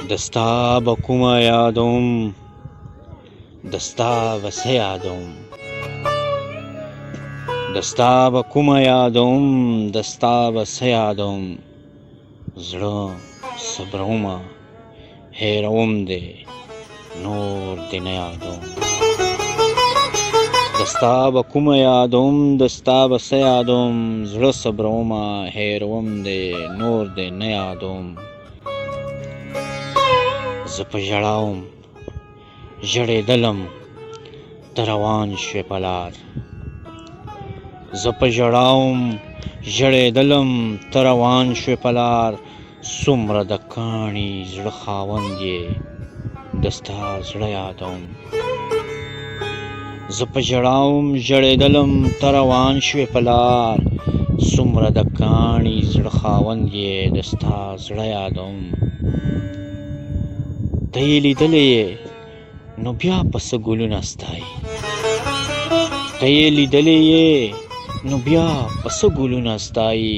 دستا به کومه یادوم دستا به څه یادوم دستا به کومه یادوم دستا به څه یادوم زړه صبرومه هېروم دې نور دې نه یادوم دستا به کومه یادوم دستا به څه یادوم زړه صبرومه هېروم دې نور دې نه یادوم زه په ژړاوم ژړېدلم ته روان شوې په لار زه په ژړاوم ژړېدلم ته روان شوې په لار څومره د کاڼي زړه خاوند یې د ستا زړه یادوم زه په ژړاوم ژړېدلم ته روان شوې په لار څومره د کاڼي زړه خاوند یې د ستا زړه یادوم ته یې لیدلی یې نو بیا په څه ګلونه ستایي ته یې لیدلی یې نو بیا په څه ګلونه ستایي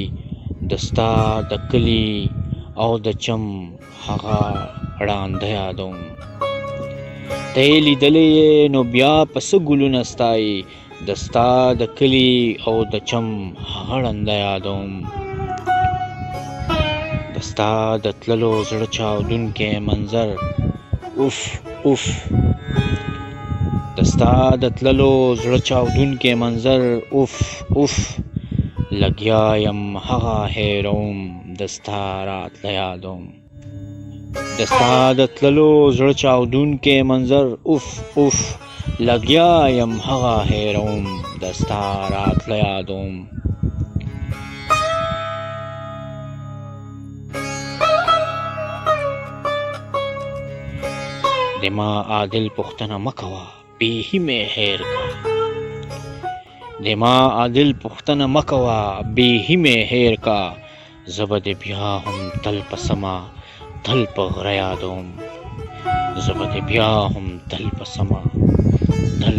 د ستا د کلي او د چم هغه ړانده یادوم ته یې لیدلی یې نو بیا په څه ګلونه ستایي د ستا د کلي او د چم هغه ړانده یادوم د ستا د تللو زړه چاودونکی منظر اوف اوف د ستا د تللو زړه چاودونکی منظر اوف اوف لګیا یم هغه هېروم د ستا راتله یادوم د ستا د تللو زړه چاودونکی منظر اوف اوف لګیا یم هغه هېروم د ستا راتله یادوم د ما عادل پوښتنه مه کوه بیخي مې هېر کا د ما عادل پوښتنه مه کوه بیخي مې هېر کا زه به دې بیا هم تل په سمه تل په غره یادوم زه به دې بیا هم تل په سمه تل